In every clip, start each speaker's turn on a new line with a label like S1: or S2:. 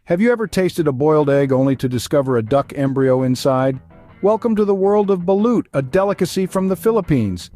S1: Have you ever tasted a boiled egg only to discover a duck embryo inside? Welcome to the world of balut, a delicacy from the Philippines.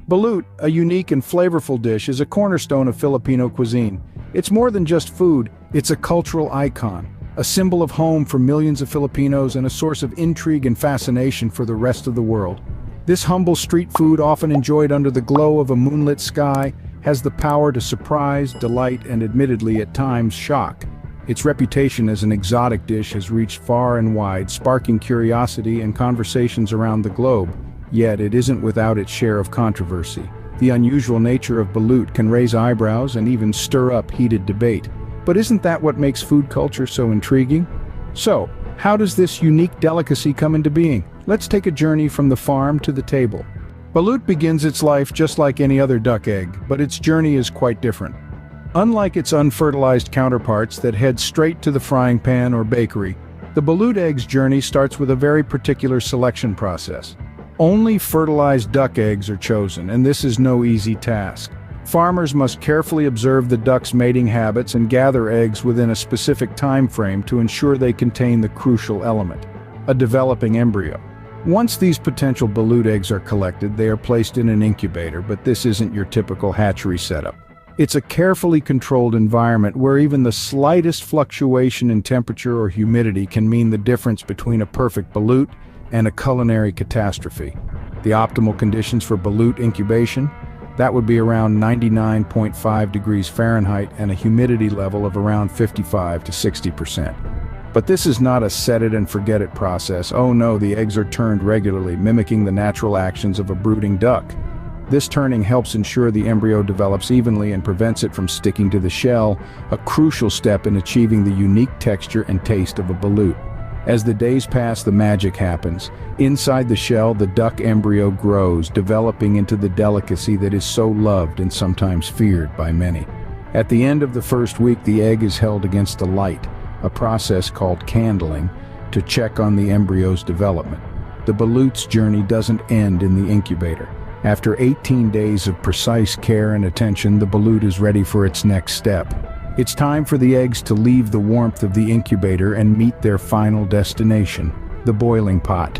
S1: Balut, a unique and flavorful dish, is a cornerstone of Filipino cuisine. It's more than just food, it's a cultural icon, a symbol of home for millions of Filipinos and a source of intrigue and fascination for the rest of the world. This humble street food, often enjoyed under the glow of a moonlit sky, has the power to surprise, delight, and admittedly at times shock. Its reputation as an exotic dish has reached far and wide, sparking curiosity and conversations around the globe. Yet it isn't without its share of controversy. The unusual nature of balut can raise eyebrows and even stir up heated debate. But isn't that what makes food culture so intriguing? So, how does this unique delicacy come into being? Let's take a journey from the farm to the table. Balut begins its life just like any other duck egg, but its journey is quite different. Unlike its unfertilized counterparts that head straight to the frying pan or bakery, the balut egg's journey starts with a very particular selection process. Only fertilized duck eggs are chosen, and this is no easy task. Farmers must carefully observe the duck's mating habits and gather eggs within a specific time frame to ensure they contain the crucial element, a developing embryo. Once these potential balut eggs are collected, they are placed in an incubator, but this isn't your typical hatchery setup. It's a carefully controlled environment where even the slightest fluctuation in temperature or humidity can mean the difference between a perfect balut and a culinary catastrophe. The optimal conditions for balut incubation? That would be around 99.5 degrees Fahrenheit and a humidity level of around 55 to 60%. But this is not a set-it-and-forget-it process. Oh no, the eggs are turned regularly, mimicking the natural actions of a brooding duck. This turning helps ensure the embryo develops evenly and prevents it from sticking to the shell, a crucial step in achieving the unique texture and taste of a balut. As the days pass, the magic happens. Inside the shell, the duck embryo grows, developing into the delicacy that is so loved and sometimes feared by many. At the end of the first week, the egg is held against the light, a process called candling, to check on the embryo's development. The balut's journey doesn't end in the incubator. After 18 days of precise care and attention, the balut is ready for its next step. It's time for the eggs to leave the warmth of the incubator and meet their final destination, the boiling pot.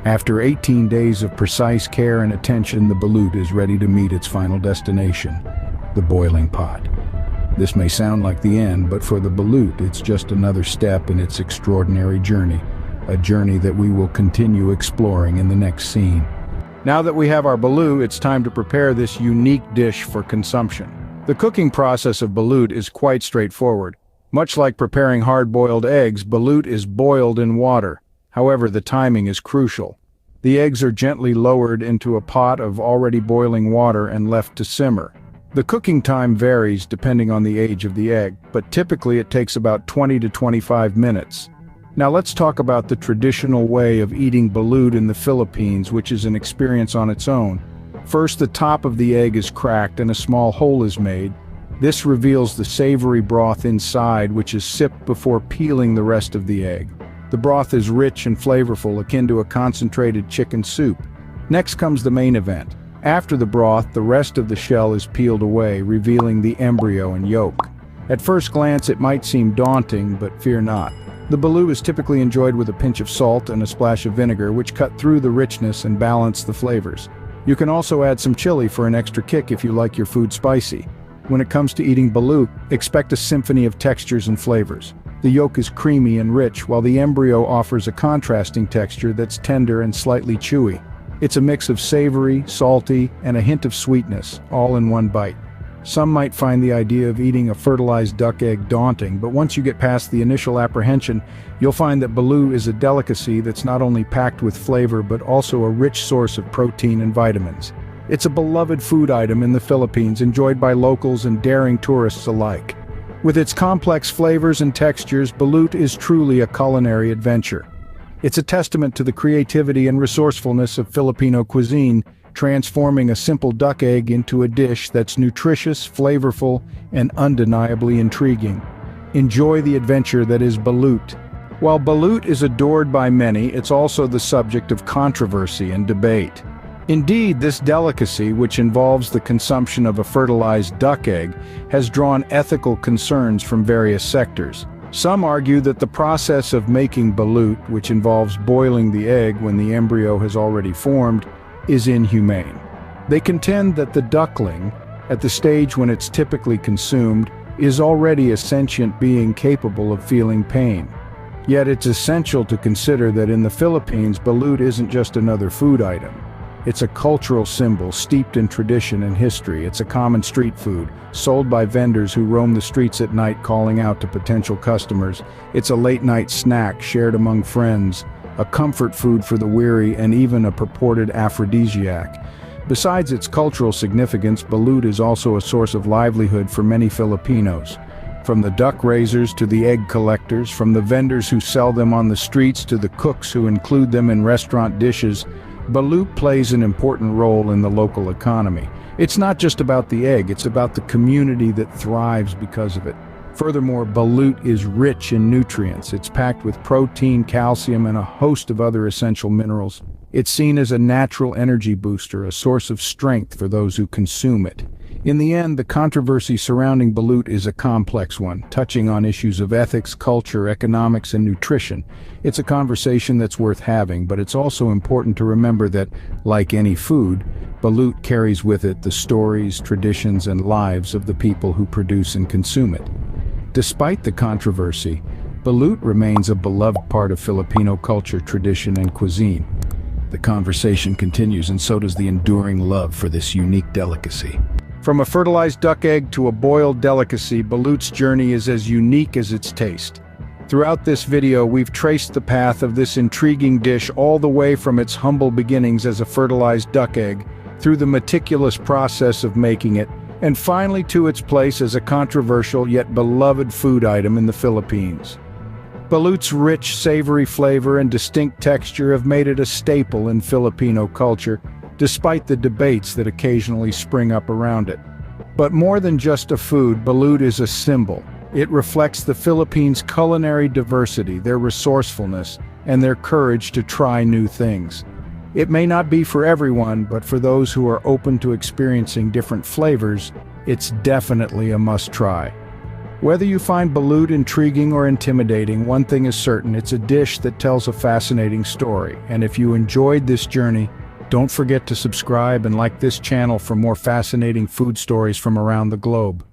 S1: After 18 days of precise care and attention, the balut is ready to meet its final destination, the boiling pot. This may sound like the end, but for the balut, it's just another step in its extraordinary journey, a journey that we will continue exploring in the next scene. Now that we have our balut, it's time to prepare this unique dish for consumption. The cooking process of balut is quite straightforward. Much like preparing hard-boiled eggs, balut is boiled in water. However, the timing is crucial. The eggs are gently lowered into a pot of already boiling water and left to simmer. The cooking time varies depending on the age of the egg, but typically it takes about 20 to 25 minutes. Now let's talk about the traditional way of eating balut in the Philippines, which is an experience on its own. First, the top of the egg is cracked and a small hole is made. This reveals the savory broth inside, which is sipped before peeling the rest of the egg. The broth is rich and flavorful, akin to a concentrated chicken soup. Next comes the main event. After the broth, the rest of the shell is peeled away, revealing the embryo and yolk. At first glance, it might seem daunting, but fear not. The balut is typically enjoyed with a pinch of salt and a splash of vinegar, which cut through the richness and balance the flavors. You can also add some chili for an extra kick if you like your food spicy. When it comes to eating balut, expect a symphony of textures and flavors. The yolk is creamy and rich, while the embryo offers a contrasting texture that's tender and slightly chewy. It's a mix of savory, salty, and a hint of sweetness, all in one bite. Some might find the idea of eating a fertilized duck egg daunting, but once you get past the initial apprehension, you'll find that balut is a delicacy that's not only packed with flavor but also a rich source of protein and vitamins. It's a beloved food item in the Philippines, enjoyed by locals and daring tourists alike. With its complex flavors and textures, balut is truly a culinary adventure. It's a testament to the creativity and resourcefulness of Filipino cuisine, transforming a simple duck egg into a dish that's nutritious, flavorful, and undeniably intriguing. Enjoy the adventure that is balut. While balut is adored by many, it's also the subject of controversy and debate. Indeed, this delicacy, which involves the consumption of a fertilized duck egg, has drawn ethical concerns from various sectors. Some argue that the process of making balut, which involves boiling the egg when the embryo has already formed, is inhumane. They contend that the duckling, at the stage when it's typically consumed, is already a sentient being capable of feeling pain. Yet it's essential to consider that in the Philippines, balut isn't just another food item. It's a cultural symbol steeped in tradition and history. It's a common street food, sold by vendors who roam the streets at night calling out to potential customers. It's a late-night snack shared among friends, a comfort food for the weary, and even a purported aphrodisiac. Besides its cultural significance, balut is also a source of livelihood for many Filipinos. From the duck raisers to the egg collectors, from the vendors who sell them on the streets to the cooks who include them in restaurant dishes, balut plays an important role in the local economy. It's not just about the egg, it's about the community that thrives because of it. Furthermore, balut is rich in nutrients. It's packed with protein, calcium, and a host of other essential minerals. It's seen as a natural energy booster, a source of strength for those who consume it. In the end, the controversy surrounding balut is a complex one, touching on issues of ethics, culture, economics, and nutrition. It's a conversation that's worth having, but it's also important to remember that, like any food, balut carries with it the stories, traditions, and lives of the people who produce and consume it. Despite the controversy, balut remains a beloved part of Filipino culture, tradition, and cuisine. The conversation continues, and so does the enduring love for this unique delicacy. From a fertilized duck egg to a boiled delicacy, balut's journey is as unique as its taste. Throughout this video, we've traced the path of this intriguing dish all the way from its humble beginnings as a fertilized duck egg, through the meticulous process of making it, and finally to its place as a controversial yet beloved food item in the Philippines. Balut's rich, savory flavor and distinct texture have made it a staple in Filipino culture, despite the debates that occasionally spring up around it. But more than just a food, balut is a symbol. It reflects the Philippines' culinary diversity, their resourcefulness, and their courage to try new things. It may not be for everyone, but for those who are open to experiencing different flavors, it's definitely a must-try. Whether you find balut intriguing or intimidating, one thing is certain: it's a dish that tells a fascinating story. And if you enjoyed this journey, don't forget to subscribe and like this channel for more fascinating food stories from around the globe.